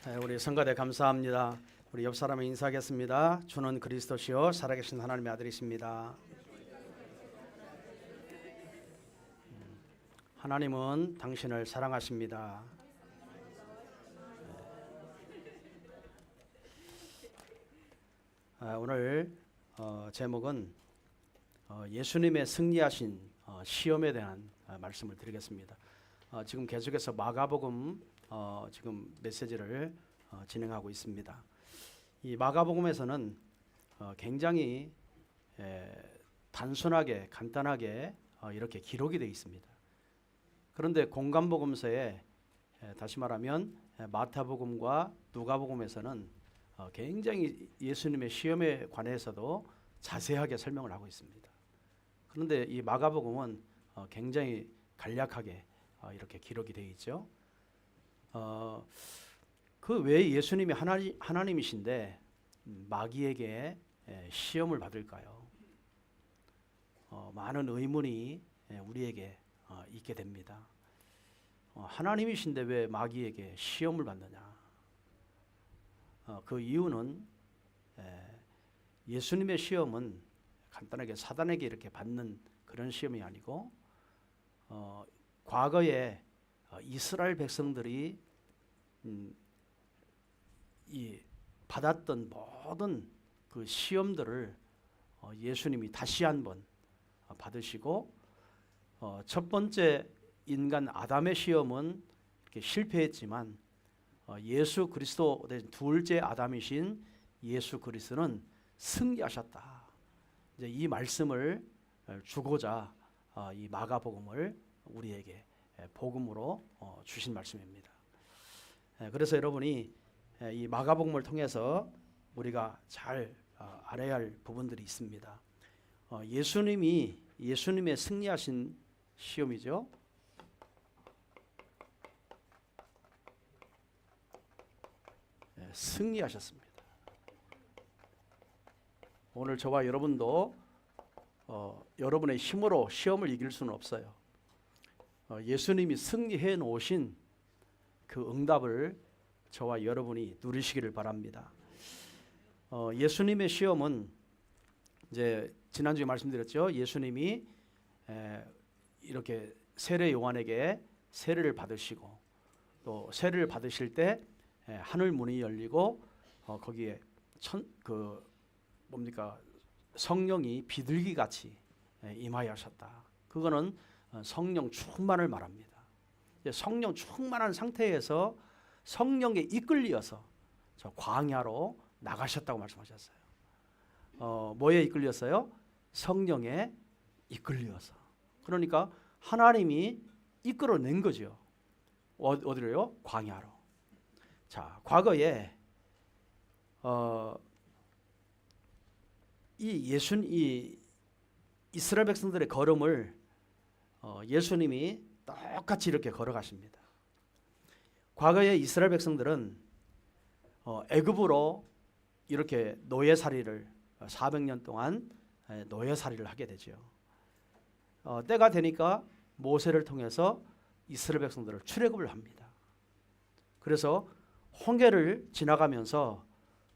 우리 성가대 감사합니다. 우리 옆 사람을 인사하겠습니다. 주는 그리스도시요 살아계신 하나님의 아들이십니다. 하나님은 당신을 사랑하십니다. 오늘 제목은 예수님의 승리하신 시험에 대한 말씀을 드리겠습니다. 지금 계속해서 마가복음 지금 메시지를 진행하고 있습니다. 이 마가복음에서는 굉장히 단순하게 간단하게 이렇게 기록이 되어 있습니다. 그런데 공관복음서에 다시 말하면 마태복음과 누가복음에서는 굉장히 예수님의 시험에 관해서도 자세하게 설명을 하고 있습니다. 그런데 이 마가복음은 굉장히 간략하게 이렇게 기록이 되어 있죠. 그 왜 예수님이 하나님이신데 마귀에게 시험을 받을까요? 많은 의문이 우리에게 있게 됩니다. 하나님이신데 왜 마귀에게 시험을 받느냐? 그 이유는 예수님의 시험은 간단하게 사단에게 이렇게 받는 그런 시험이 아니고 과거에 이스라엘 백성들이 이 받았던 모든 그 시험들을 예수님이 다시 한번 받으시고 첫 번째 인간 아담의 시험은 이렇게 실패했지만 예수 그리스도 둘째 아담이신 예수 그리스도는 승리하셨다. 이제 이 말씀을 주고자 이 마가복음을 우리에게 복음으로 주신 말씀입니다. 그래서 여러분이 이 마가복음을 통해서 우리가 잘 알아야 할 부분들이 있습니다. 예수님의 승리하신 시험이죠. 승리하셨습니다. 오늘 저와 여러분도 여러분의 힘으로 시험을 이길 수는 없어요. 예수님이 승리해 놓으신 그 응답을 저와 여러분이 누리시기를 바랍니다. 예수님의 시험은 이제 지난주에 말씀드렸죠. 예수님이 이렇게 세례 요한에게 세례를 받으시고 또 세례를 받으실 때 하늘 문이 열리고 거기에 성령이 비둘기 같이 임하셨다. 그거는 성령 충만을 말합니다. 성령 충만한 상태에서 성령에 이끌려서 저 광야로 나가셨다고 말씀하셨어요. 뭐에 이끌렸어요? 성령에 이끌려서. 그러니까 하나님이 이끌어낸 거죠. 어디로요? 광야로. 자, 과거에 이 이스라엘 백성들의 걸음을 예수님이 똑같이 이렇게 걸어가십니다. 과거에 이스라엘 백성들은 애굽으로 이렇게 노예살이를 400년 동안 노예살이를 하게 되죠. 때가 되니까 모세를 통해서 이스라엘 백성들을 출애굽을 합니다. 그래서 홍해를 지나가면서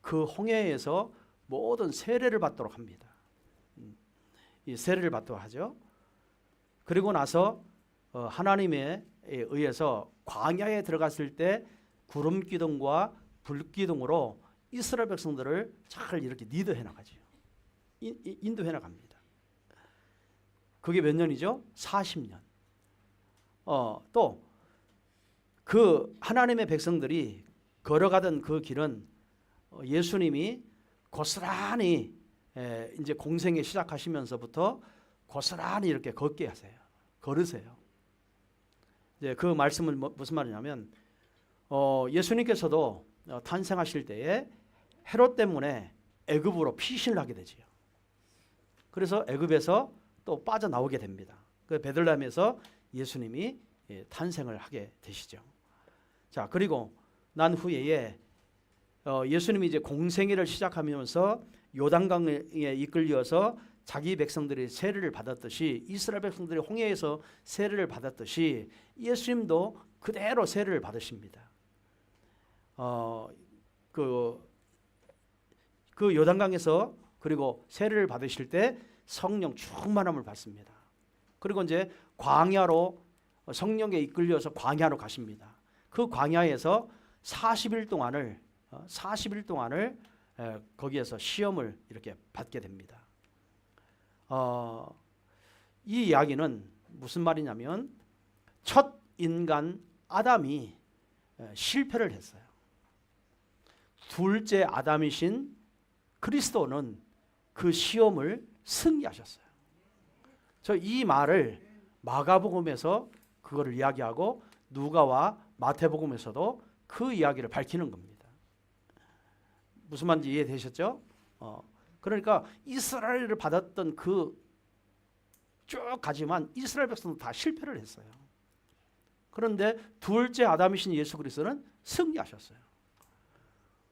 그 홍해에서 모든 세례를 받도록 합니다. 이 세례를 받도록 하죠. 그리고 나서 하나님에 의해서 광야에 들어갔을 때 구름 기둥과 불 기둥으로 이스라엘 백성들을 잘 이렇게 리드해 나가죠. 인도해 나갑니다. 그게 몇 년이죠? 40년. 또 그 하나님의 백성들이 걸어가던 그 길은 예수님이 고스란히 이제 공생에 시작하시면서부터 고스란히 이렇게 걷게 하세요. 걸으세요. 이제 그 말씀은 무슨 말이냐면 예수님께서도 탄생하실 때에 헤롯 때문에 애굽으로 피신을 하게 되지요. 그래서 애굽에서 또 빠져나오게 됩니다. 그 베들레헴에서 예수님이 탄생을 하게 되시죠. 자, 그리고 난 후에 예수님이 이제 공생애를 시작하면서 요단강에 이끌려서 자기 백성들이 세례를 받았듯이 이스라엘 백성들이 홍해에서 세례를 받았듯이 예수님도 그대로 세례를 받으십니다. 그 요단강에서 그리고 세례를 받으실 때 성령 충만함을 받습니다. 그리고 이제 광야로 성령에 이끌려서 광야로 가십니다. 그 광야에서 40일 동안을 거기에서 시험을 이렇게 받게 됩니다. 이 이야기는 무슨 말이냐면 첫 인간 아담이 실패를 했어요. 둘째 아담이신 그리스도는 그 시험을 승리하셨어요. 저 이 말을 마가복음에서 그거를 이야기하고 누가와 마태복음에서도 그 이야기를 밝히는 겁니다. 무슨 말인지 이해되셨죠? 그러니까 이스라엘을 받았던 그 쭉 가지만 이스라엘 백성도 다 실패를 했어요. 그런데 둘째 아담이신 예수 그리스도는 승리하셨어요.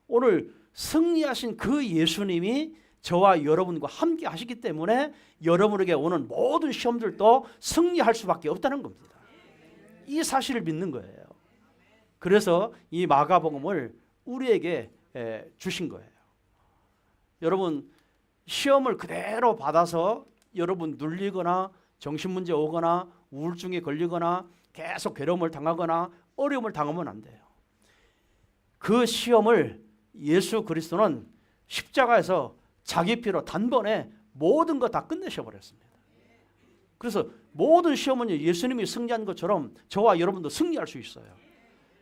오늘 승리하신 그 예수님이 저와 여러분과 함께 하시기 때문에 여러분에게 오는 모든 시험들도 승리할 수밖에 없다는 겁니다. 이 사실을 믿는 거예요. 그래서 이 마가복음을 우리에게 주신 거예요. 여러분 시험을 그대로 받아서 여러분 눌리거나 정신문제 오거나 우울증에 걸리거나 계속 괴로움을 당하거나 어려움을 당하면 안 돼요. 그 시험을 예수 그리스도는 십자가에서 자기 피로 단번에 모든 거 다 끝내셔 버렸습니다. 그래서 모든 시험은 예수님이 승리한 것처럼 저와 여러분도 승리할 수 있어요.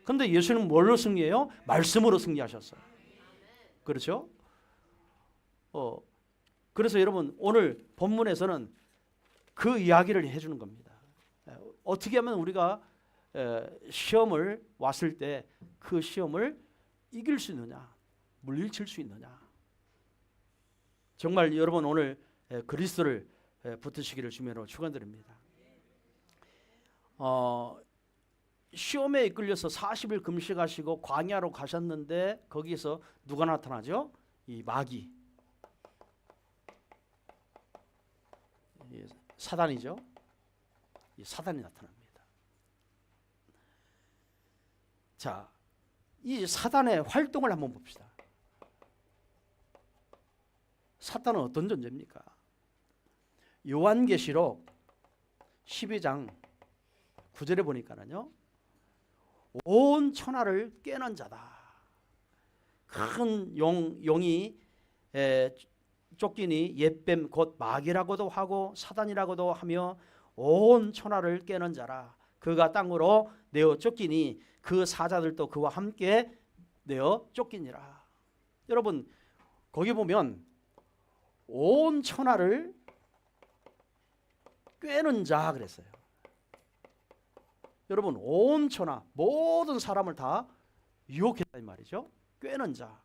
그런데 예수님은 뭘로 승리해요? 말씀으로 승리하셨어요. 그렇죠? 그래서 여러분 오늘 본문에서는 그 이야기를 해주는 겁니다. 어떻게 하면 우리가 시험을 왔을 때 그 시험을 이길 수 있느냐, 물리칠 수 있느냐. 정말 여러분 오늘 그리스도를 붙으시기를 주님으로 축원드립니다. 시험에 이끌려서 40일 금식하시고 광야로 가셨는데 거기에서 누가 나타나죠? 이 마귀. 사단이죠. 이 사단이 나타납니다. 자, 이 사단의 활동을 한번 봅시다. 사단은 어떤 존재입니까? 요한계시록 12장 9절에 보니까는요. 온 천하를 꿰는 자다. 큰 용이 쫓기니 옛뱀 곧 마귀라고도 하고 사단이라고도 하며 온 천하를 꿰는 자라. 그가 땅으로 내어 쫓기니 그 사자들도 그와 함께 내어 쫓기니라. 여러분 거기 보면 온 천하를 꿰는 자 그랬어요. 여러분 온 천하 모든 사람을 다 유혹했단 말이죠. 꿰는 자.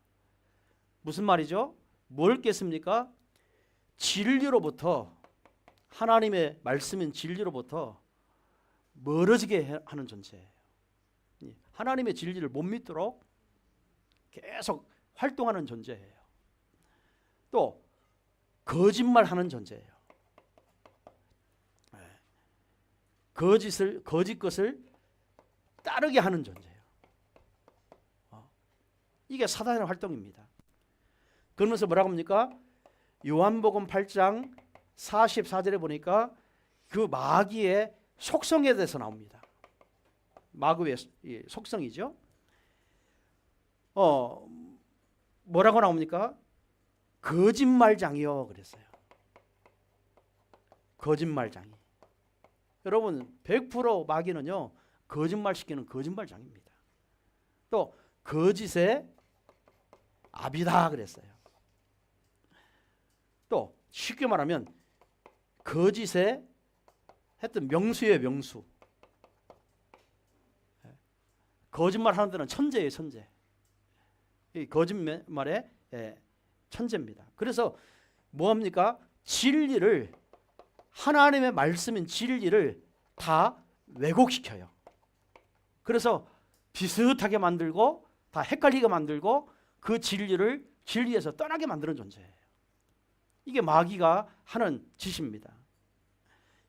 무슨 말이죠? 뭘 깼습니까? 진리로부터 하나님의 말씀인 진리로부터 멀어지게 하는 존재예요. 하나님의 진리를 못 믿도록 계속 활동하는 존재예요. 또 거짓말하는 존재예요. 거짓 것을 따르게 하는 존재예요. 이게 사단의 활동입니다. 그러면서 뭐라고 합니까? 요한복음 8장 44절에 보니까 그 마귀의 속성에 대해서 나옵니다. 마귀의 속성이죠. 뭐라고 나옵니까? 거짓말장이요 그랬어요. 거짓말장이. 여러분 100% 마귀는요 거짓말시키는 거짓말장입니다. 또 거짓의 아비다 그랬어요. 또 쉽게 말하면 거짓의 했던 명수예요. 명수. 거짓말 하는 데는 천재예요. 천재. 이 거짓말의 천재입니다. 그래서 뭐합니까? 진리를 하나님의 말씀인 진리를 다 왜곡시켜요. 그래서 비슷하게 만들고 다 헷갈리게 만들고 그 진리를 진리에서 떠나게 만드는 존재예요. 이게 마귀가 하는 짓입니다.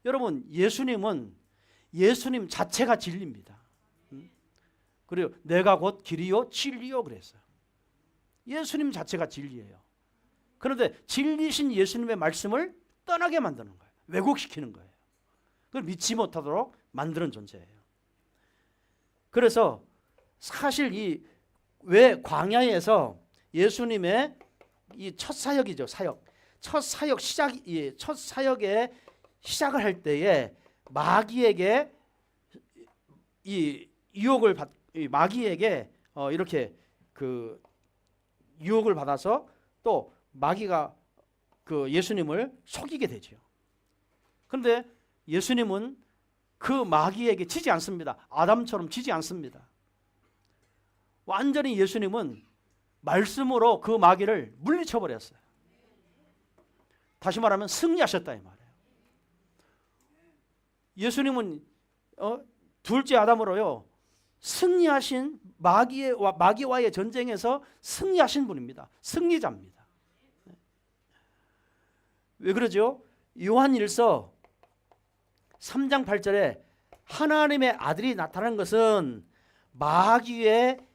여러분 예수님은 예수님 자체가 진리입니다. 그리고 내가 곧 길이요 진리요 그랬어요. 예수님 자체가 진리예요. 그런데 진리신 예수님의 말씀을 떠나게 만드는 거예요. 왜곡시키는 거예요. 그걸 믿지 못하도록 만드는 존재예요. 그래서 사실 이 왜 광야에서 예수님의 이 첫 사역이죠. 첫 사역에 시작을 할 때에 마귀에게 이 유혹을 마귀에게 이렇게 그 유혹을 받아서 또 마귀가 그 예수님을 속이게 되죠. 그런데 예수님은 그 마귀에게 지지 않습니다. 아담처럼 지지 않습니다. 완전히 예수님은 말씀으로 그 마귀를 물리쳐 버렸어요. 다시 말하면 승리하셨다 이 말이에요. 예수님은 둘째 아담으로요 승리하신 마귀와의 전쟁에서 승리하신 분입니다. 승리자입니다. 왜 그러죠? 요한일서 3장 8절에 하나님의 아들이 나타난 것은 마귀의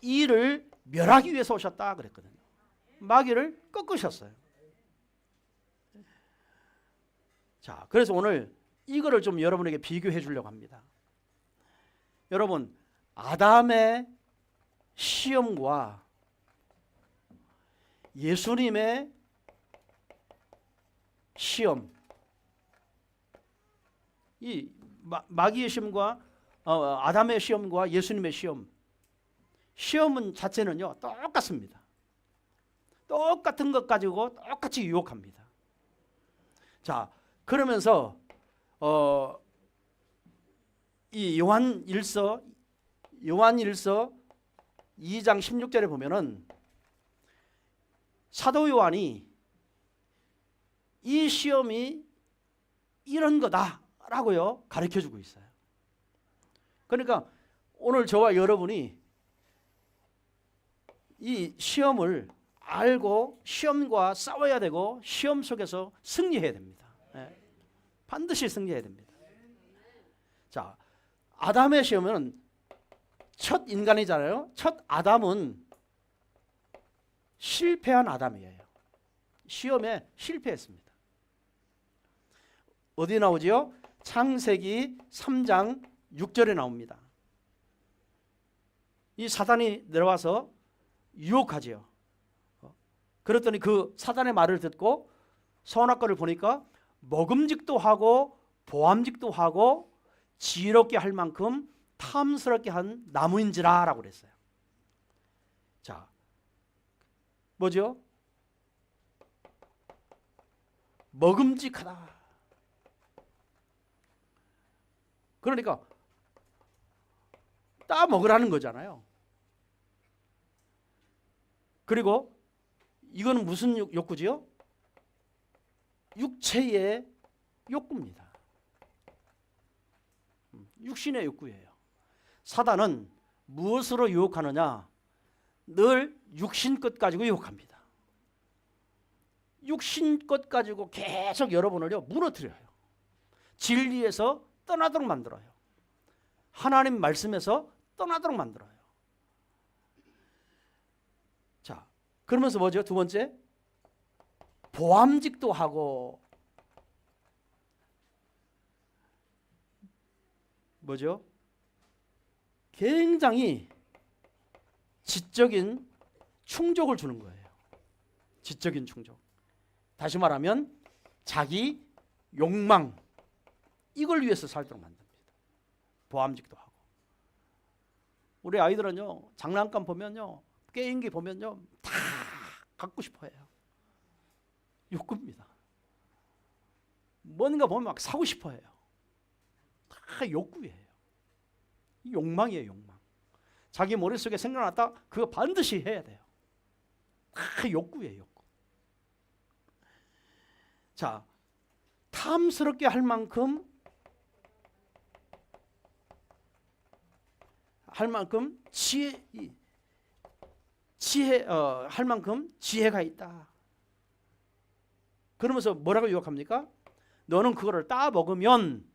일을 멸하기 위해서 오셨다 그랬거든요. 마귀를 꺾으셨어요. 자, 그래서 오늘 이거를 좀 여러분에게 비교해 주려고 합니다. 여러분, 아담의 시험과 예수님의 시험, 이 마귀의 시험과 아담의 시험과 예수님의 시험은 자체는요 똑같습니다. 똑같은 것 가지고 똑같이 유혹합니다. 자, 그러면서 이 요한일서 2장 16절에 보면은 사도 요한이 이 시험이 이런 거다라고요 가르쳐주고 있어요. 그러니까 오늘 저와 여러분이 이 시험을 알고 시험과 싸워야 되고 시험 속에서 승리해야 됩니다. 네. 반드시 승리해야 됩니다. 자, 아담의 시험은 첫 인간이잖아요. 첫 아담은 실패한 아담이에요. 시험에 실패했습니다. 어디 나오지요? 창세기 3장 6절에 나옵니다. 이 사단이 내려와서 유혹하지요. 그랬더니 그 사단의 말을 듣고 선악과를 보니까 먹음직도 하고 보암직도 하고 지혜롭게 할 만큼 탐스럽게 한 나무인지라 라고 그랬어요. 자, 뭐죠? 먹음직하다. 그러니까 따 먹으라는 거잖아요. 그리고 이거는 무슨 욕구지요? 육체의 욕구입니다. 육신의 욕구예요. 사단은 무엇으로 유혹하느냐? 늘 육신 것 가지고 유혹합니다. 육신 것 가지고 계속 여러분을요 무너뜨려요. 진리에서 떠나도록 만들어요. 하나님 말씀에서 떠나도록 만들어요. 자, 그러면서 뭐죠? 두 번째, 보암직도 하고 뭐죠? 굉장히 지적인 충족을 주는 거예요. 지적인 충족. 다시 말하면 자기 욕망, 이걸 위해서 살도록 만듭니다. 보암직도 하고. 우리 아이들은요 장난감 보면요 게임기 보면요 다 갖고 싶어 해요. 욕구입니다. 뭔가 보면 막 사고 싶어 해요. 다 욕구예요. 욕망이에요. 욕망. 자기 머릿속에 생각났다 그거 반드시 해야 돼요. 다 욕구예요. 욕구. 자, 탐스럽게 할 만큼 할 만큼 지혜가 있다. 그러면서 뭐라고 유혹합니까? 너는 그거를 따 먹으면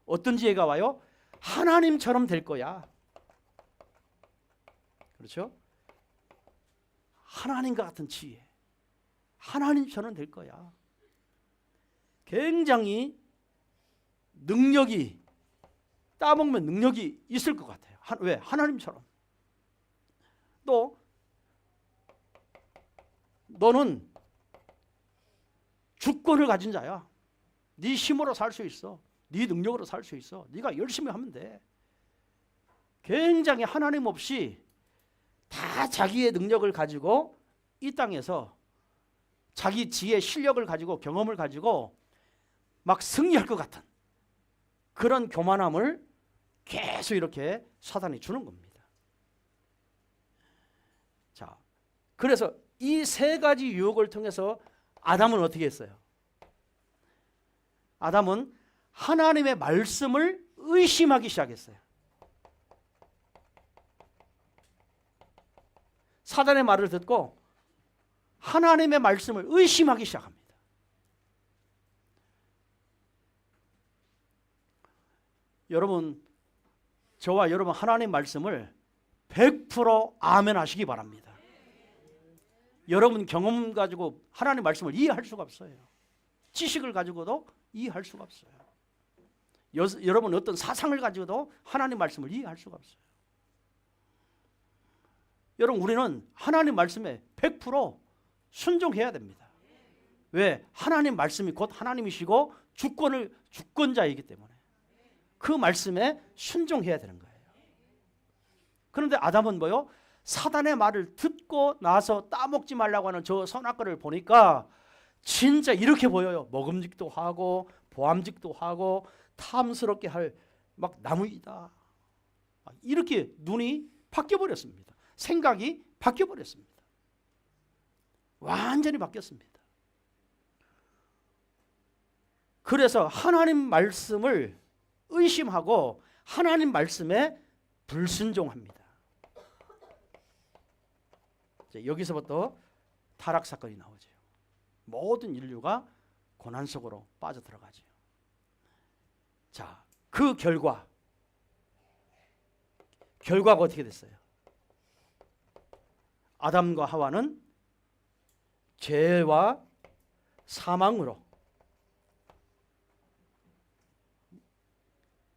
어떤 지혜가 와요? 하나님처럼 될 거야. 그렇죠? 하나님과 같은 지혜, 하나님처럼 될 거야. 굉장히 능력이, 따먹으면 능력이 있을 것 같아요. 왜? 하나님처럼. 또 너는 주권을 가진 자야. 네 힘으로 살 수 있어. 네 능력으로 살 수 있어. 네가 열심히 하면 돼. 굉장히 하나님 없이 다 자기의 능력을 가지고 이 땅에서 자기 지혜, 실력을 가지고 경험을 가지고 막 승리할 것 같은 그런 교만함을 계속 이렇게 사단이 주는 겁니다. 자, 그래서 이 세 가지 유혹을 통해서 아담은 어떻게 했어요? 아담은 하나님의 말씀을 의심하기 시작했어요. 사단의 말을 듣고 하나님의 말씀을 의심하기 시작합니다. 여러분, 저와 여러분 하나님 말씀을 100% 아멘 하시기 바랍니다. 여러분 경험 가지고 하나님 말씀을 이해할 수가 없어요. 지식을 가지고도 이해할 수가 없어요. 여러분 어떤 사상을 가지고도 하나님 말씀을 이해할 수가 없어요. 여러분 우리는 하나님 말씀에 100% 순종해야 됩니다. 왜? 하나님 말씀이 곧 하나님이시고 주권자이기 때문에 그 말씀에 순종해야 되는 거예요. 그런데 아담은 뭐요? 사단의 말을 듣고 나서 따먹지 말라고 하는 저 선악과를 보니까 진짜 이렇게 보여요. 먹음직도 하고 보암직도 하고 탐스럽게 할 막 나무이다. 이렇게 눈이 바뀌어버렸습니다. 생각이 바뀌어버렸습니다. 완전히 바뀌었습니다. 그래서 하나님 말씀을 의심하고 하나님 말씀에 불순종합니다. 여기서부터 타락 사건이 나오죠. 모든 인류가 고난 속으로 빠져들어가죠. 자, 그 결과가 어떻게 됐어요? 아담과 하와는 죄와 사망으로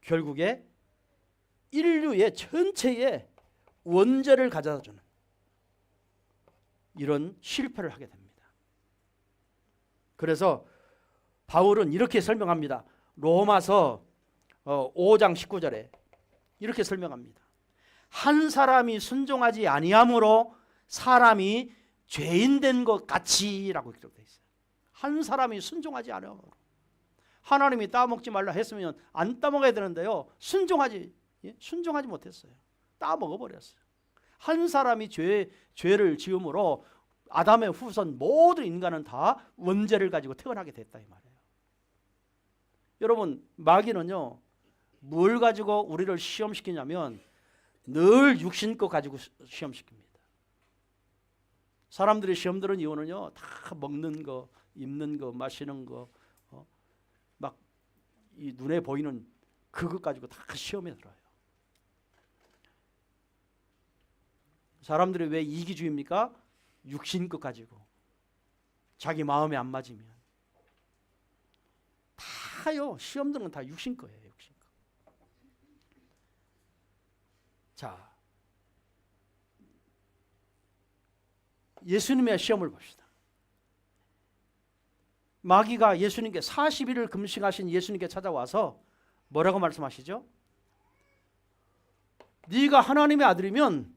결국에 인류의 전체의 원죄를 가져다주는 이런 실패를 하게 됩니다. 그래서 바울은 이렇게 설명합니다. 로마서 5장 19절에 이렇게 설명합니다. 한 사람이 순종하지 아니함으로 사람이 죄인 된 것 같이라고 기록되어 있어요. 한 사람이 순종하지 않으므로. 하나님이 따먹지 말라 했으면 안 따먹어야 되는데요. 순종하지 못했어요. 따먹어버렸어요. 한 사람이 죄를 지음으로 아담의 후손 모든 인간은 다 원죄를 가지고 태어나게 됐다 이 말이에요. 여러분 마귀는요 뭘 가지고 우리를 시험시키냐면 늘 육신 것 가지고 시험시킵니다. 사람들이 시험 들은 이유는요 다 먹는 거, 입는 거, 마시는 거, 막 이 눈에 보이는 그것 가지고 다 시험에 들어요. 사람들이 왜 이기주의입니까? 육신 것 가지고 자기 마음에 안 맞으면 다요 시험들은 다 육신 거예요. 육신 거. 자, 예수님의 시험을 봅시다. 마귀가 예수님께 40일을 금식하신 예수님께 찾아와서 뭐라고 말씀하시죠? 네가 하나님의 아들이면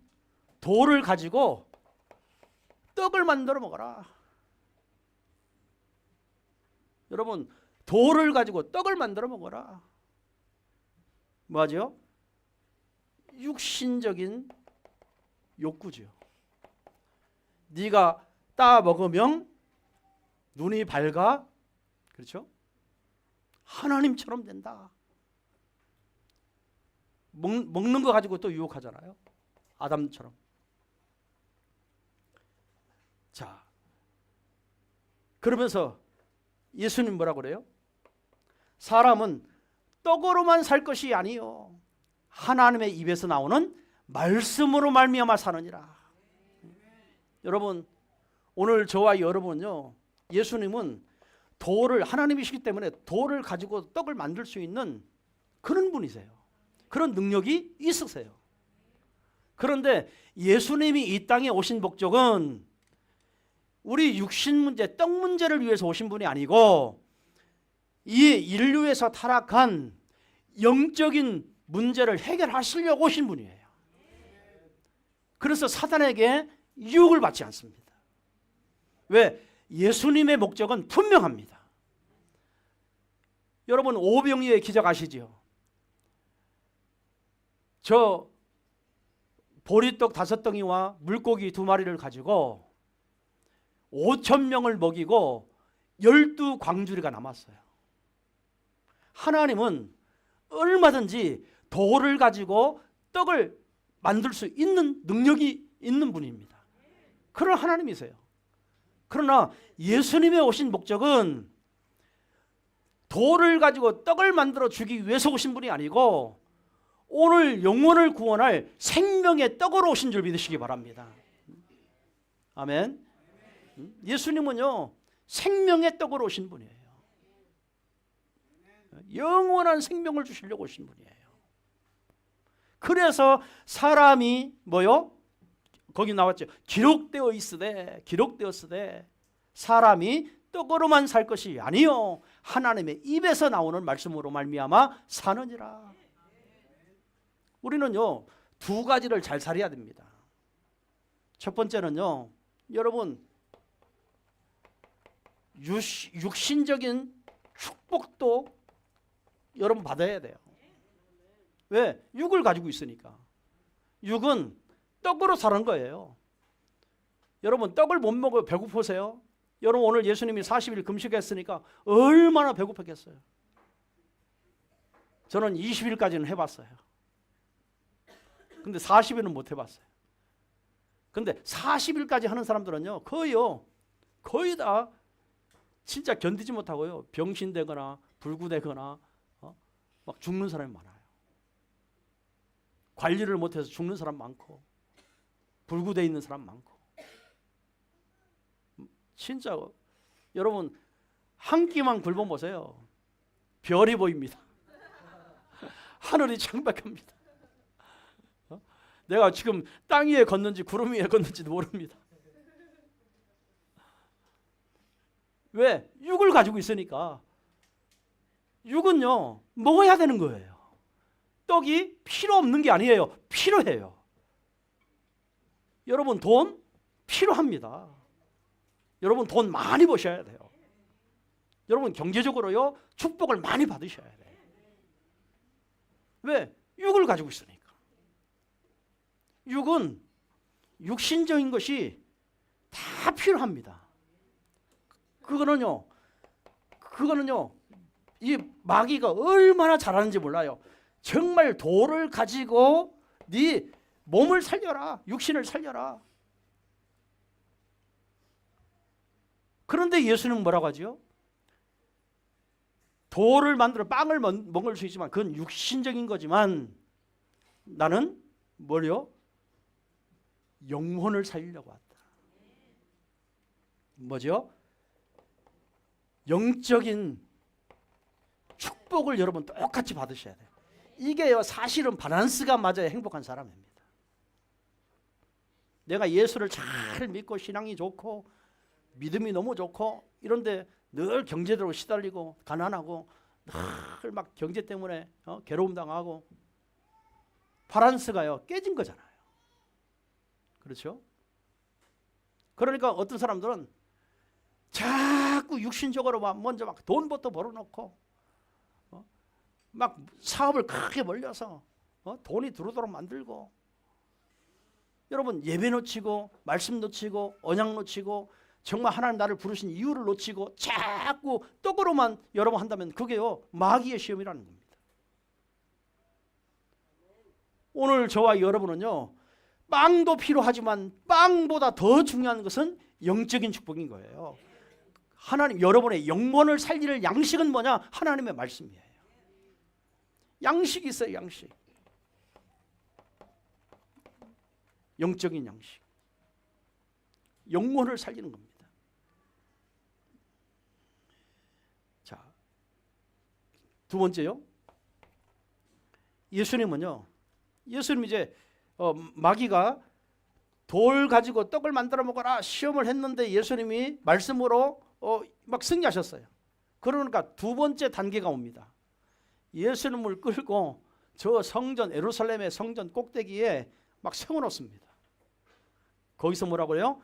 돌을 가지고 떡을 만들어 먹어라. 여러분 돌을 가지고 떡을 만들어 먹어라. 뭐죠? 육신적인 욕구죠. 네가 따 먹으면 눈이 밝아, 그렇죠? 하나님처럼 된다. 먹는 거 가지고 또 유혹하잖아요. 아담처럼. 자, 그러면서 예수님 뭐라고 그래요? 사람은 떡으로만 살 것이 아니요 하나님의 입에서 나오는 말씀으로 말미암아 사느니라. 여러분, 오늘 저와 여러분은요, 예수님은 돌을, 하나님이시기 때문에 돌을 가지고 떡을 만들 수 있는 그런 분이세요. 그런 능력이 있으세요. 그런데 예수님이 이 땅에 오신 목적은 우리 육신 문제, 떡 문제를 위해서 오신 분이 아니고 이 인류에서 타락한 영적인 문제를 해결하시려고 오신 분이에요. 그래서 사단에게 유혹을 받지 않습니다. 왜? 예수님의 목적은 분명합니다. 여러분, 오병이어의 기적 아시죠? 저 보리떡 5덩이와 물고기 2마리를 가지고 5,000명을 먹이고 12광주리가 남았어요. 하나님은 얼마든지 돌을 가지고 떡을 만들 수 있는 능력이 있는 분입니다. 그런 하나님이세요. 그러나 예수님의 오신 목적은 돌을 가지고 떡을 만들어 주기 위해서 오신 분이 아니고 오늘 영혼을 구원할 생명의 떡으로 오신 줄 믿으시기 바랍니다. 아멘. 예수님은요, 생명의 떡으로 오신 분이에요. 영원한 생명을 주시려고 오신 분이에요. 그래서 사람이 뭐요? 거기 나왔죠. 기록되었으되 사람이 떡으로만 살 것이 아니요 하나님의 입에서 나오는 말씀으로 말미암아 사느니라. 우리는요, 2가지를 잘 살아야 됩니다. 첫 번째는요, 여러분, 육신적인 축복도 여러분 받아야 돼요. 왜? 육을 가지고 있으니까. 육은 떡으로 사는 거예요. 여러분, 떡을 못 먹어요. 배고프세요? 여러분, 오늘 예수님이 40일 금식했으니까 얼마나 배고팠겠어요. 저는 20일까지는 해봤어요. 근데 40일은 못 해봤어요. 근데 40일까지 하는 사람들은요, 거의 다 진짜 견디지 못하고요, 병신되거나 불구되거나 막 죽는 사람이 많아요. 관리를 못해서 죽는 사람 많고 불구돼 있는 사람 많고. 진짜 여러분, 한 끼만 굶어보세요. 별이 보입니다. 하늘이 창백합니다. 내가 지금 땅 위에 걷는지 구름 위에 걷는지도 모릅니다. 왜? 육을 가지고 있으니까. 육은요, 먹어야 되는 거예요. 떡이 필요 없는 게 아니에요. 필요해요. 여러분, 돈 필요합니다. 여러분, 돈 많이 버셔야 돼요. 여러분, 경제적으로요, 축복을 많이 받으셔야 돼요. 왜? 육을 가지고 있으니까. 육은 육신적인 것이 다 필요합니다. 그거는요, 이 마귀가 얼마나 잘하는지 몰라요. 정말 돌을 가지고 네 몸을 살려라, 육신을 살려라. 그런데 예수는 뭐라고 하죠? 돌을 만들어 빵을 먹을 수 있지만 그건 육신적인 거지만 나는 뭐요? 영혼을 살리려고 왔다. 뭐죠? 영적인 축복을 여러분 똑같이 받으셔야 돼요. 이게요, 사실은 밸런스가 맞아야 행복한 사람입니다. 내가 예수를 잘 믿고 신앙이 좋고 믿음이 너무 좋고 이런데 늘 경제적으로 시달리고 가난하고 늘 막 경제 때문에 괴로움 당하고 밸런스가요, 깨진 거잖아요. 그렇죠? 그러니까 어떤 사람들은 자꾸 육신적으로 먼저 막 돈부터 벌어놓고 막 사업을 크게 벌려서 돈이 들어오도록 만들고, 여러분, 예배 놓치고 말씀 놓치고 언약 놓치고 정말 하나님 나를 부르신 이유를 놓치고 자꾸 떡으로만 여러분 한다면 그게요, 마귀의 시험이라는 겁니다. 오늘 저와 여러분은요, 빵도 필요하지만 빵보다 더 중요한 것은 영적인 축복인 거예요. 하나님, 여러분의 영혼을 살릴 양식은 뭐냐? 하나님의 말씀이에요. 양식이 있어요. 양식. 영적인 양식. 영혼을 살리는 겁니다. 자, 두 번째요. 예수님은요. 예수님 이제 마귀가 돌 가지고 떡을 만들어 먹어라 시험을 했는데 예수님이 말씀으로 막 승리하셨어요. 그러니까 두 번째 단계가 옵니다. 예수님을 끌고 저 성전 예루살렘의 성전 꼭대기에 막 세워놓습니다. 거기서 뭐라고요?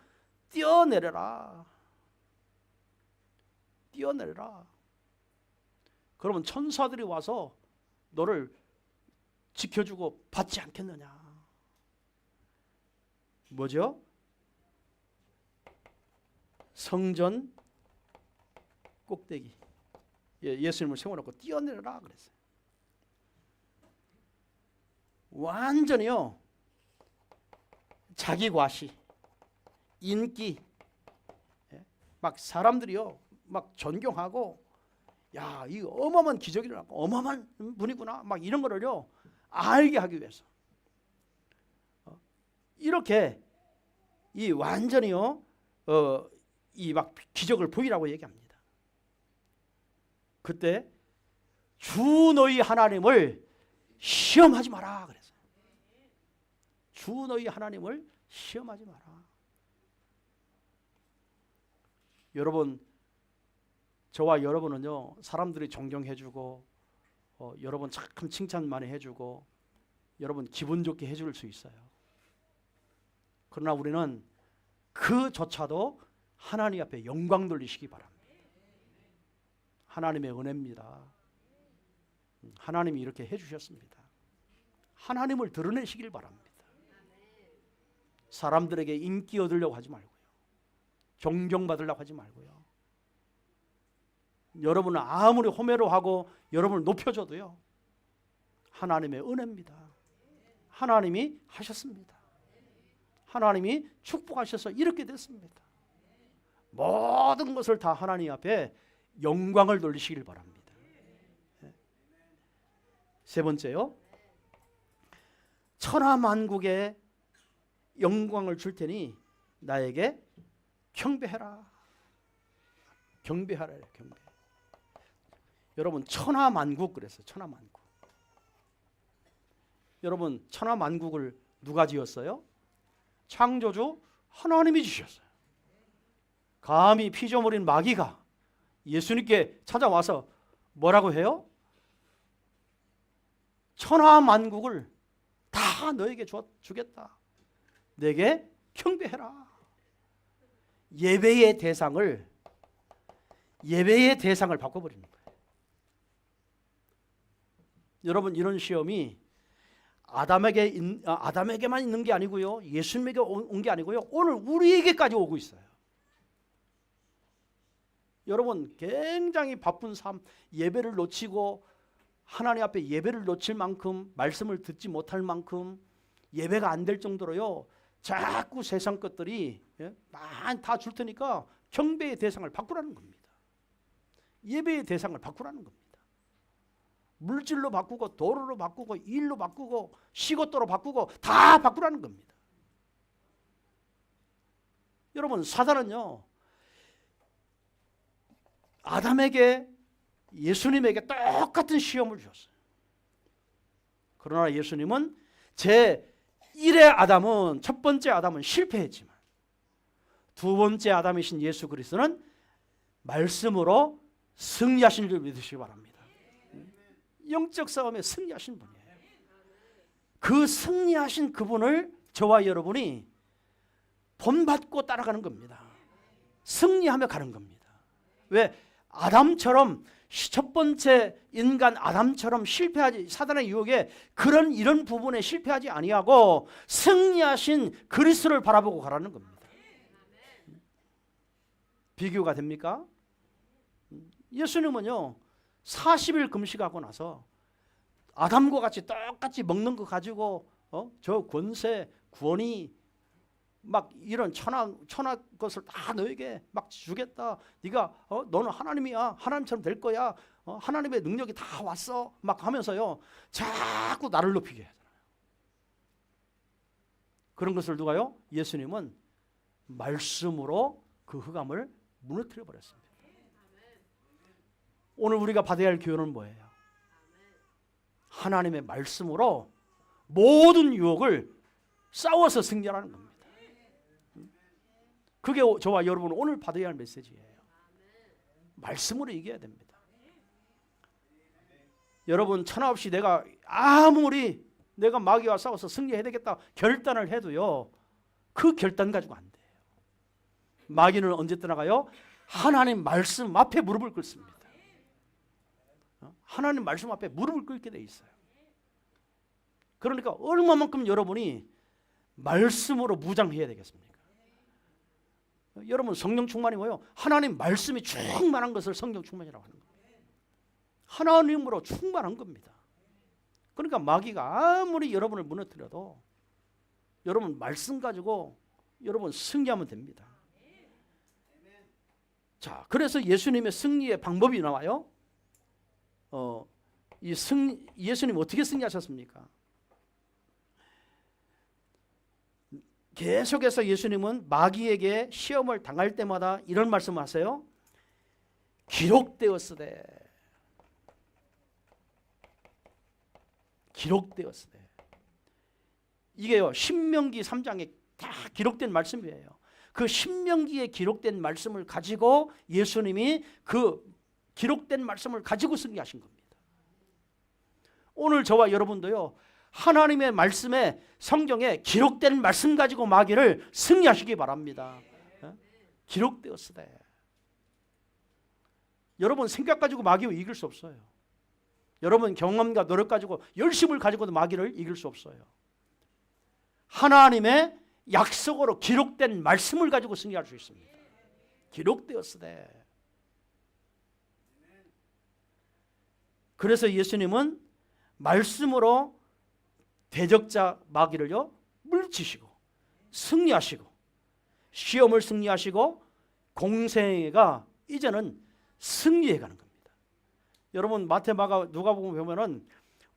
뛰어내려라. 뛰어내려라. 그러면 천사들이 와서 너를 지켜주고 받지 않겠느냐. 뭐죠? 성전 꼭대기. 예수님을 세워놓고 뛰어내려라 그랬어요. 완전히요. 자기 과시, 인기, 막 사람들이요, 막 존경하고, 야, 이 어마어마한 기적이 일어났고 어마어마한 분이구나, 막 이런 거를요 알게 하기 위해서 이렇게 이 완전히요, 이 막 기적을 보이라고 얘기합니다. 그때 주 너희 하나님을 시험하지 마라 그랬어요. 주 너희 하나님을 시험하지 마라. 여러분, 저와 여러분은요 사람들이 존경해주고 여러분 참 칭찬 많이 해주고 여러분 기분 좋게 해줄 수 있어요. 그러나 우리는 그조차도 하나님 앞에 영광 돌리시기 바랍니다. 하나님의 은혜입니다. 하나님이 이렇게 해주셨습니다. 하나님을 드러내시길 바랍니다. 사람들에게 인기 얻으려고 하지 말고요. 존경받으려고 하지 말고요. 여러분은 아무리 호매로 하고 여러분을 높여줘도요 하나님의 은혜입니다. 하나님이 하셨습니다. 하나님이 축복하셔서 이렇게 됐습니다. 모든 것을 다 하나님 앞에 영광을 돌리시길 바랍니다. 세 번째요. 천하만국에 영광을 줄 테니 나에게 경배해라. 경배하라. 경배. 여러분 천하만국 그랬어요. 천하만국. 여러분 천하만국을 누가 지었어요? 창조주 하나님이 지셨어요. 감히 피조물인 마귀가 예수님께 찾아와서 뭐라고 해요? 천하만국을 다 너에게 주겠다. 내게 경배해라. 예배의 대상을 바꿔버리는 거예요. 여러분 이런 시험이 아담에게만 있는 게 아니고요. 예수님에게 온 게 아니고요. 오늘 우리에게까지 오고 있어요. 여러분 굉장히 바쁜 삶, 예배를 놓치고 하나님 앞에 예배를 놓칠 만큼 말씀을 듣지 못할 만큼 예배가 안 될 정도로요. 자꾸 세상 것들이 많이 다 줄 테니까 경배의 대상을 바꾸라는 겁니다. 예배의 대상을 바꾸라는 겁니다. 물질로 바꾸고 도로로 바꾸고 일로 바꾸고 시것도로 바꾸고 다 바꾸라는 겁니다. 여러분 사단은요. 아담에게 예수님에게 똑같은 시험을 주셨어요. 그러나 예수님은 제1의 아담은 첫 번째 아담은 실패했지만 두 번째 아담이신 예수 그리스도는 말씀으로 승리하신 줄 믿으시기 바랍니다. 영적 싸움에 승리하신 분이에요. 그 승리하신 그분을 저와 여러분이 본받고 따라가는 겁니다. 승리하며 가는 겁니다. 왜? 아담처럼 첫 번째 인간 아담처럼 실패하지 사단의 유혹에 이런 부분에 실패하지 아니하고 승리하신 그리스도를 바라보고 가라는 겁니다. 비교가 됩니까? 예수님은요 40일 금식하고 나서 아담과 같이 똑같이 먹는 거 가지고 저 권세 구원이 막 이런 천하 것을 다 너에게 막 주겠다. 네가 너는 하나님이야. 하나님처럼 될 거야. 하나님의 능력이 다 왔어. 막 하면서요. 자꾸 나를 높이게 하잖아요. 그런 것을 누가요? 예수님은 말씀으로 그 흑암을 무너뜨려 버렸습니다. 오늘 우리가 받아야 할 교훈은 뭐예요? 하나님의 말씀으로 모든 유혹을 싸워서 승리하는 겁니다. 그게 저와 여러분 오늘 받아야 할 메시지예요. 말씀으로 이겨야 됩니다. 여러분 천하 없이 내가 아무리 내가 마귀와 싸워서 승리해야 되겠다 결단을 해도요, 그 결단 가지고 안 돼요. 마귀는 언제 떠나가요? 하나님 말씀 앞에 무릎을 꿇습니다. 하나님 말씀 앞에 무릎을 꿇게 돼 있어요. 그러니까 얼마만큼 여러분이 말씀으로 무장해야 되겠습니까? 여러분 성령 충만이 뭐예요? 하나님 말씀이 충만한 것을 성령 충만이라고 하는 겁니다. 하나님으로 충만한 겁니다. 그러니까 마귀가 아무리 여러분을 무너뜨려도 여러분 말씀 가지고 여러분 승리하면 됩니다. 자, 그래서 예수님의 승리의 방법이 나와요. 예수님 어떻게 승리하셨습니까? 계속해서 예수님은 마귀에게 시험을 당할 때마다 이런 말씀을 하세요. 기록되었으되. 기록되었으되. 이게요, 신명기 3장에 다 기록된 말씀이에요. 그 신명기에 기록된 말씀을 가지고 예수님이 그 기록된 말씀을 가지고 승리하신 겁니다. 오늘 저와 여러분도요, 하나님의 말씀에 성경에 기록된 말씀 가지고 마귀를 승리하시기 바랍니다. 기록되었으되. 여러분 생각 가지고 마귀를 이길 수 없어요. 여러분 경험과 노력 가지고 열심을 가지고도 마귀를 이길 수 없어요. 하나님의 약속으로 기록된 말씀을 가지고 승리할 수 있습니다. 기록되었으되. 그래서 예수님은 말씀으로 대적자 마귀를요 물리치시고 승리하시고 시험을 승리하시고 공생애가 이제는 승리해가는 겁니다. 여러분 마태, 마가, 누가복음 보면은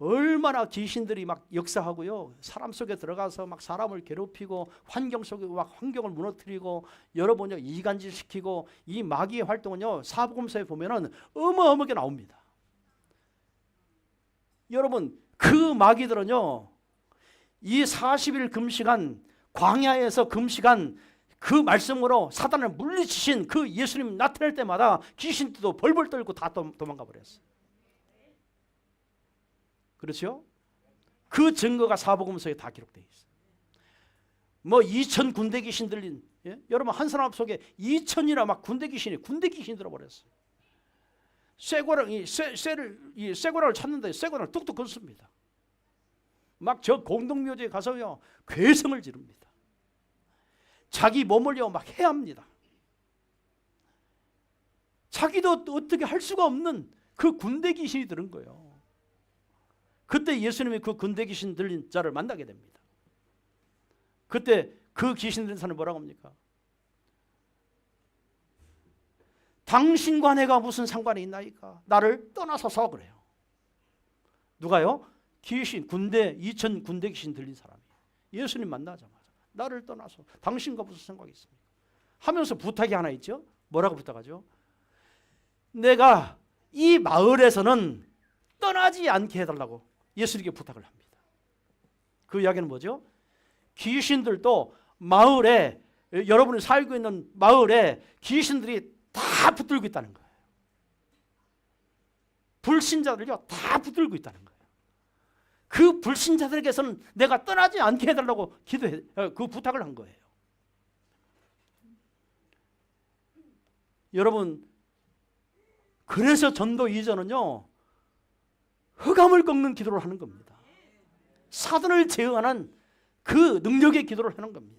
얼마나 귀신들이 막 역사하고요, 사람 속에 들어가서 막 사람을 괴롭히고 환경 속에 막 환경을 무너뜨리고 여러분요 이간질 시키고, 이 마귀의 활동은요 사복음서에 보면은 어마어마하게 나옵니다. 여러분 그 마귀들은요 이 40일 금식한 광야에서 금식한 그 말씀으로 사단을 물리치신 그 예수님 나타날 때마다 귀신들도 벌벌 떨고 다 도망가 버렸어요. 그렇죠? 그 증거가 사복음서에 다 기록되어 있어요. 뭐 2,000 군대 귀신 들린, 예? 여러분 한 사람 속에 2,000이나 막 군대 귀신이 들어버렸어요. 쇠고랑을 찾는데 쇠고랑을 뚝뚝 걷습니다. 막 저 공동묘지에 가서요 괴성을 지릅니다. 자기 몸을요 막 해합니다. 자기도 어떻게 할 수가 없는 그 군대 귀신이 들은 거예요. 그때 예수님이 그 군대 귀신 들린 자를 만나게 됩니다. 그때 그 귀신 들린 사람이 뭐라고 합니까? 당신과 내가 무슨 상관이 있나이까? 나를 떠나서서. 그래요. 누가요? 귀신, 군대, 2,000 군대 귀신 들린 사람이 예수님 만나자마자 나를 떠나서 당신과 무슨 상관이 있습니까? 하면서 부탁이 하나 있죠. 뭐라고 부탁하죠? 내가 이 마을에서는 떠나지 않게 해달라고 예수님께 부탁을 합니다. 그 이야기는 뭐죠? 귀신들도 마을에, 여러분이 살고 있는 마을에 귀신들이 다 붙들고 있다는 거예요. 불신자들요 다 붙들고 있다는 거예요. 그 불신자들에게서는 내가 떠나지 않게 해달라고 그 부탁을 한 거예요. 여러분 그래서 전도 이전은요 흑암을 꺾는 기도를 하는 겁니다. 사단을 제어하는 그 능력의 기도를 하는 겁니다.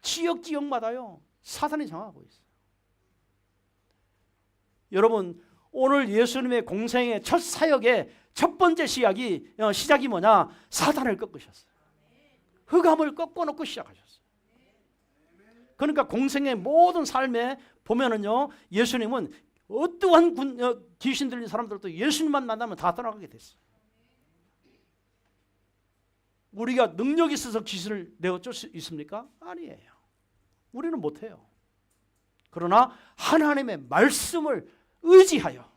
지역마다요 사단이 장악하고 있어요. 여러분 오늘 예수님의 공생의 첫 사역의 첫 번째 시작이 뭐냐? 사단을 꺾으셨어요. 흑암을 꺾어놓고 시작하셨어요. 그러니까 공생의 모든 삶에 보면은요 예수님은 어떠한 귀신 들린 사람들도 예수님만 만나면 다 떠나가게 됐어요. 우리가 능력이 있어서 귀신을 내어쫓을 수 있습니까? 아니에요. 우리는 못해요. 그러나 하나님의 말씀을 의지하여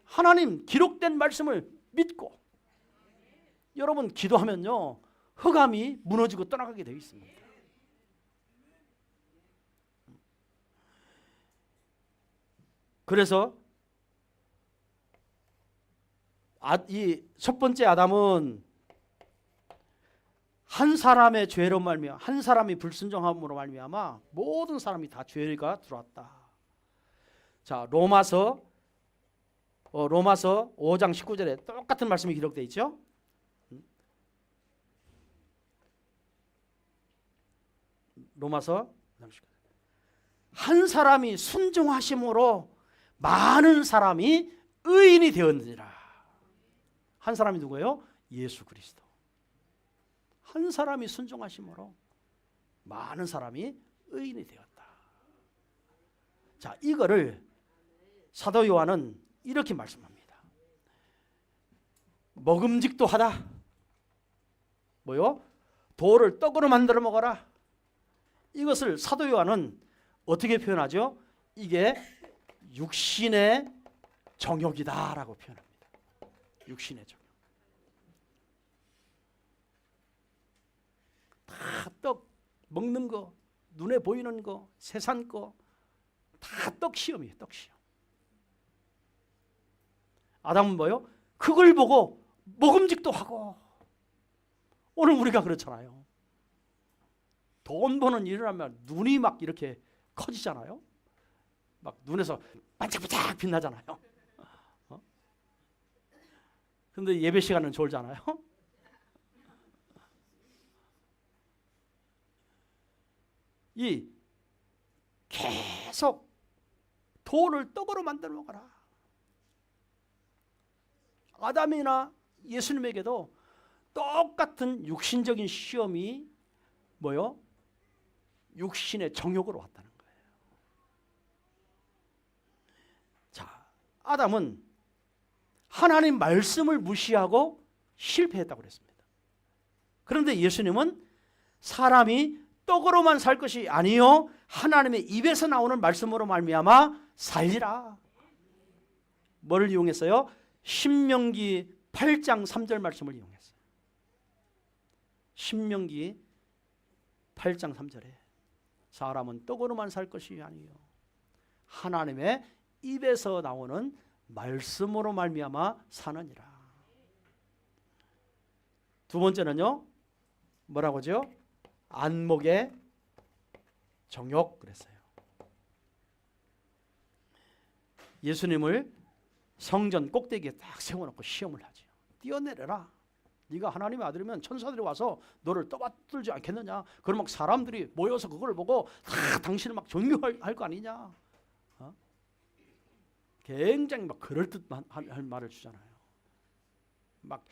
하나님 기록된 말씀을 믿고 여러분 기도하면요 흑암이 무너지고 떠나가게 되어 있습니다. 그래서 이 첫 번째 아담은 한 사람의 죄로 말미암아 한 사람이 불순종함으로 말미암아 모든 사람이 다 죄가 들어왔다. 자, 로마서 5장 19절에 똑같은 말씀이 기록되어 있죠. 로마서 한 사람이 순종하심으로 많은 사람이 의인이 되었느니라. 한 사람이 누구예요? 예수 그리스도. 한 사람이 순종하심으로 많은 사람이 의인이 되었다. 자, 이거를 사도 요한은 이렇게 말씀합니다. 먹음직도 하다. 뭐요? 돌을 떡으로 만들어 먹어라. 이것을 사도 요한은 어떻게 표현하죠? 이게 육신의 정욕이다라고 표현합니다. 육신의 정욕. 다 떡 먹는 거, 눈에 보이는 거, 세상 거, 다 떡 시험이에요. 떡 시험. 아담은 뭐요? 그걸 보고 먹음직도 하고. 오늘 우리가 그렇잖아요. 돈 버는 일을 하면 눈이 막 이렇게 커지잖아요. 막 눈에서 반짝반짝 빛나잖아요. 근데 예배 시간은 졸잖아요. 이 계속 돌을 떡으로 만들어 먹어라. 아담이나 예수님에게도 똑같은 육신적인 시험이 뭐요? 육신의 정욕으로 왔다는 거예요. 자, 아담은 하나님 말씀을 무시하고 실패했다고 그랬습니다. 그런데 예수님은 사람이 떡으로만 살 것이 아니요 하나님의 입에서 나오는 말씀으로 말미암아 살리라. 뭐를 이용했어요? 신명기 8장 3절 말씀을 이용했어요. 신명기 8장 3절에 사람은 떡으로만 살 것이 아니요 하나님의 입에서 나오는 말씀으로 말미암아 사느니라. 두 번째는요. 뭐라고죠? 안목의 정욕 그랬어요. 예수님을 성전 꼭대기에 딱 세워놓고 시험을 하죠. 뛰어내려라. 네가 하나님의 아들이면 천사들이 와서 너를 떠받들지 않겠느냐. 그럼 막 사람들이 모여서 그걸 보고 다 당신을 막 존경할 거 아니냐. 굉장히 막 그럴듯한 할 말을 주잖아요. 막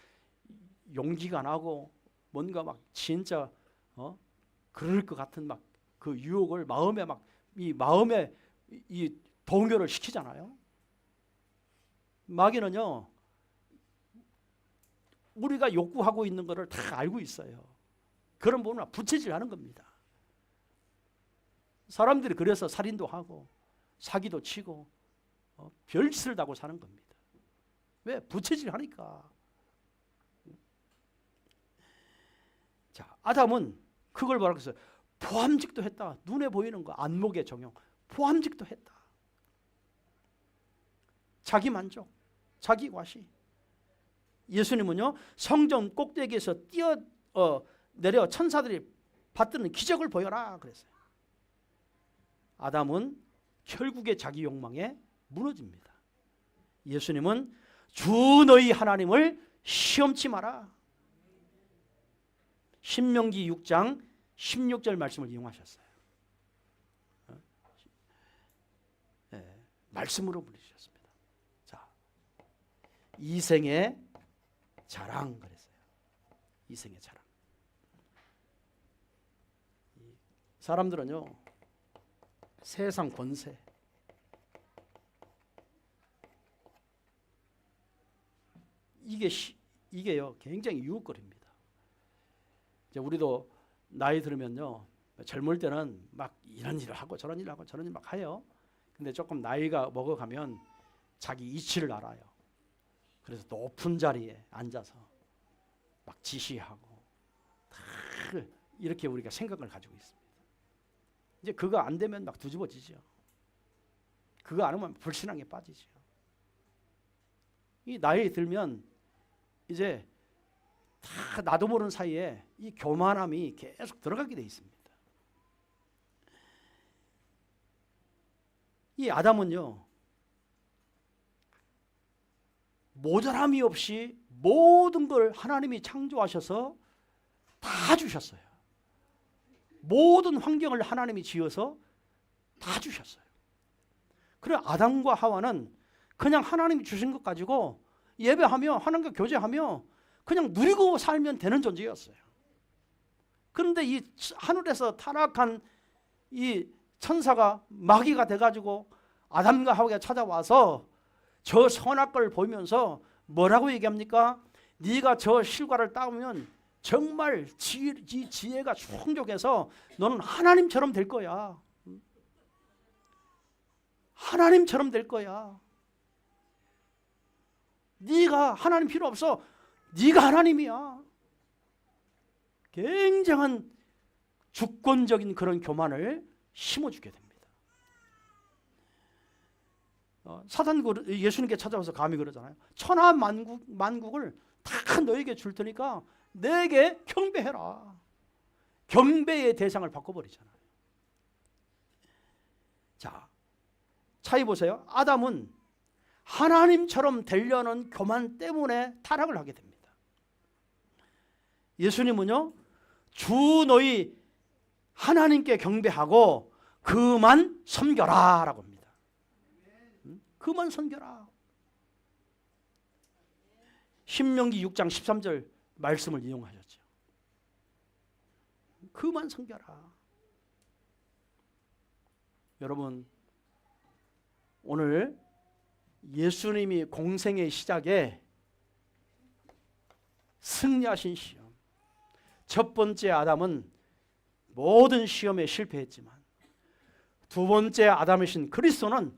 용기가 나고 뭔가 막 진짜 그럴 것 같은 막 그 유혹을 마음에 막 이 마음에 이 동요를 시키잖아요. 마귀는요 우리가 욕구하고 있는 것을 다 알고 있어요. 그런 부분은 부채질하는 겁니다. 사람들이 그래서 살인도 하고 사기도 치고 별짓을 다고 사는 겁니다. 왜? 부채질하니까. 자, 아담은 그걸 뭐라고 했어요? 포함직도 했다. 눈에 보이는 거, 안목의 정욕. 포함직도 했다. 자기 만족, 자기 과시. 예수님은요 성전 꼭대기에서 뛰어 내려 천사들이 받드는 기적을 보여라 그랬어요. 아담은 결국에 자기 욕망에 무너집니다. 예수님은 주 너희 하나님을 시험치 마라. 신명기 6장 16절 말씀을 이용하셨어요. 네, 말씀으로 부르셨습니다. 자, 이생의 자랑 그랬어요. 이생의 자랑. 사람들은요 세상 권세 이게요 굉장히 유혹거리입니다. 이제 우리도 나이 들으면요, 젊을 때는 막 이런 일을 하고 저런 일을 하고 저런 일 막 해요. 근데 조금 나이가 먹어가면 자기 이치를 알아요. 그래서 높은 자리에 앉아서 막 지시하고 다 이렇게 우리가 생각을 가지고 있습니다. 이제 그거 안 되면 막 뒤집어지죠. 그거 안 하면 불신앙에 빠지죠. 이 나이 들면 이제 다 나도 모르는 사이에 이 교만함이 계속 들어가게 돼 있습니다. 이 아담은요, 모자람이 없이 모든 걸 하나님이 창조하셔서 다 주셨어요. 모든 환경을 하나님이 지어서 다 주셨어요. 그래 아담과 하와는 그냥 하나님이 주신 것 가지고 예배하며 하나님과 교제하며 그냥 누리고 살면 되는 존재였어요. 그런데 이 하늘에서 타락한 이 천사가 마귀가 돼가지고 아담과 하와가 찾아와서 저 선악과를 보면서 뭐라고 얘기합니까? 네가 저 실과를 따오면 정말 지혜가 충족해서 너는 하나님처럼 될 거야. 하나님처럼 될 거야. 네가 하나님 필요 없어. 네가 하나님이야. 굉장한 주권적인 그런 교만을 심어주게 됩니다. 사단 예수님께 찾아와서 감히 그러잖아요. 천하 만국을 다 너에게 줄 테니까 내게 경배해라. 경배의 대상을 바꿔버리잖아요. 자, 차이 보세요. 아담은 하나님처럼 되려는 교만 때문에 타락을 하게 됩니다. 예수님은요, 주 너희 하나님께 경배하고 그만 섬겨라 라고 합니다. 그만 섬겨라. 신명기 6장 13절 말씀을 이용하셨죠. 그만 섬겨라. 여러분, 오늘 예수님이 공생의 시작에 승리하신 시험, 첫 번째 아담은 모든 시험에 실패했지만 두 번째 아담이신 그리스도는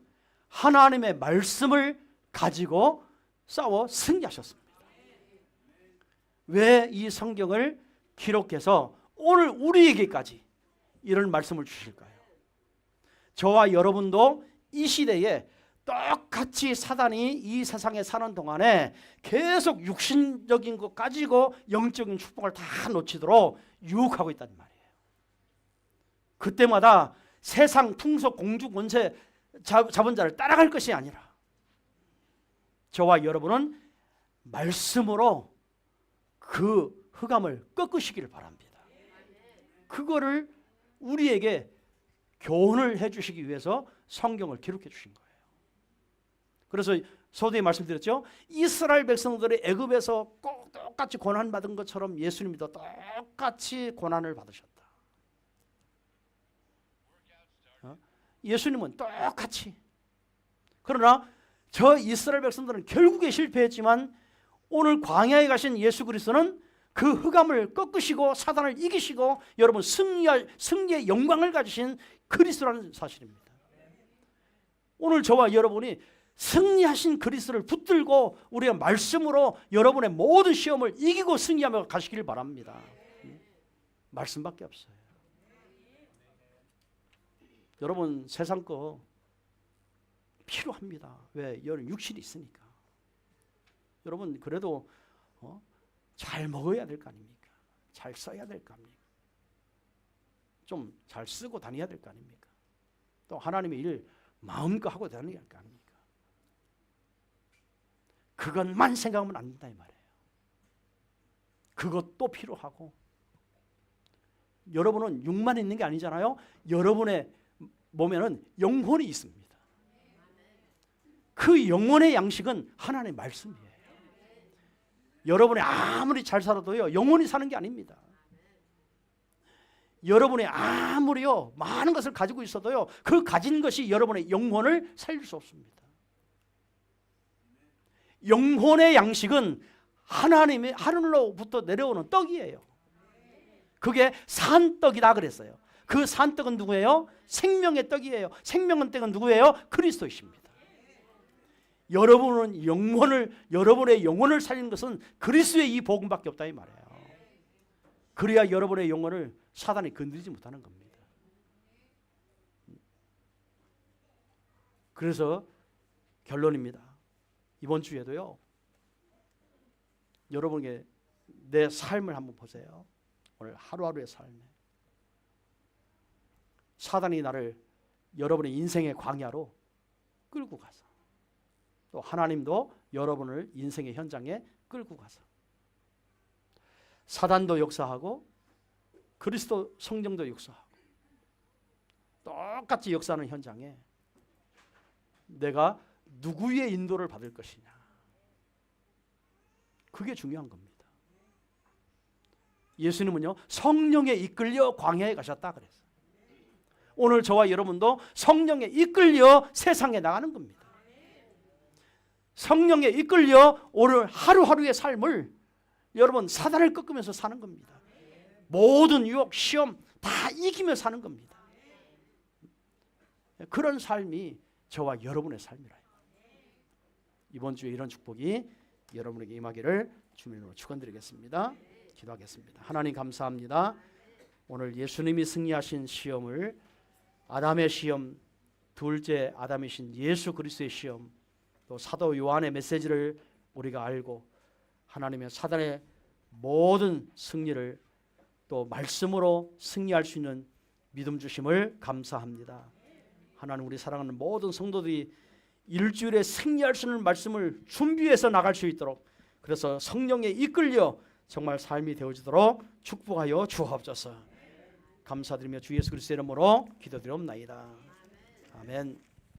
하나님의 말씀을 가지고 싸워 승리하셨습니다. 왜 이 성경을 기록해서 오늘 우리에게까지 이런 말씀을 주실까요? 저와 여러분도 이 시대에 똑같이 사단이 이 세상에 사는 동안에 계속 육신적인 것 가지고 영적인 축복을 다 놓치도록 유혹하고 있단 말이에요. 그때마다 세상 풍속 공주 권세 잡은 자를 따라갈 것이 아니라 저와 여러분은 말씀으로 그 흑암을 꺾으시기를 바랍니다. 그거를 우리에게 교훈을 해주시기 위해서 성경을 기록해 주신 거예요. 그래서 서두에 말씀드렸죠. 이스라엘 백성들이 애굽에서 꼭 똑같이 고난받은 것처럼 예수님도 똑같이 고난을 받으셨다. 예수님은 똑같이. 그러나 저 이스라엘 백성들은 결국에 실패했지만 오늘 광야에 가신 예수 그리스도는 그 흑암을 꺾으시고 사단을 이기시고 여러분 승리의 영광을 가지신 그리스도라는 사실입니다. 오늘 저와 여러분이 승리하신 그리스도를 붙들고 우리가 말씀으로 여러분의 모든 시험을 이기고 승리하며 가시길 바랍니다. 말씀밖에 없어요. 여러분 세상 거 필요합니다. 왜? 여러분 육신이 있으니까. 여러분 그래도 잘 먹어야 될 거 아닙니까? 잘 써야 될 거 아닙니까? 좀 잘 쓰고 다녀야 될 거 아닙니까? 또 하나님의 일 마음껏 하고 다녀야 할 거 아닙니까? 그것만 생각하면 안 된다 이 말이에요. 그것도 필요하고 여러분은 육만 있는 게 아니잖아요. 여러분의 몸에는 영혼이 있습니다. 그 영혼의 양식은 하나님의 말씀이에요. 여러분이 아무리 잘 살아도요 영혼이 사는 게 아닙니다. 여러분이 아무리요 많은 것을 가지고 있어도요 그 가진 것이 여러분의 영혼을 살릴 수 없습니다. 영혼의 양식은 하나님의 하늘로부터 내려오는 떡이에요. 그게 산떡이다 그랬어요. 그 산떡은 누구예요? 생명의 떡이에요. 생명의 떡은 누구예요? 그리스도이십니다. 여러분의 영혼을 살리는 것은 그리스도의 이 복음밖에 없다 이 말이에요. 그래야 여러분의 영혼을 사단이 건드리지 못하는 겁니다. 그래서 결론입니다. 이번 주에도요, 여러분에게 내 삶을 한번 보세요. 오늘 하루하루의 삶에 사단이 나를 여러분의 인생의 광야로 끌고 가서, 또 하나님도 여러분을 인생의 현장에 끌고 가서, 사단도 역사하고 그리스도 성령도 역사하고 똑같이 역사하는 현장에 내가 누구의 인도를 받을 것이냐, 그게 중요한 겁니다. 예수님은요, 성령에 이끌려 광야에 가셨다 그랬어요. 오늘 저와 여러분도 성령에 이끌려 세상에 나가는 겁니다. 성령에 이끌려 오늘 하루하루의 삶을 여러분 사단을 꺾으면서 사는 겁니다. 모든 유혹, 시험 다 이기며 사는 겁니다. 그런 삶이 저와 여러분의 삶이라. 이번 주에 이런 축복이 여러분에게 임하기를 주님으로 축원드리겠습니다. 기도하겠습니다. 하나님 감사합니다. 오늘 예수님이 승리하신 시험을, 아담의 시험, 둘째 아담이신 예수 그리스도의 시험, 또 사도 요한의 메시지를 우리가 알고 하나님의 사단의 모든 승리를 또 말씀으로 승리할 수 있는 믿음 주심을 감사합니다. 하나님, 우리 사랑하는 모든 성도들이 일주일에 승리할 수 있는 말씀을 준비해서 나갈 수 있도록, 그래서 성령에 이끌려 정말 삶이 되어지도록 축복하여 주옵소서. 감사드리며 주 예수 그리스도의 이름으로 기도드리옵나이다. 아멘.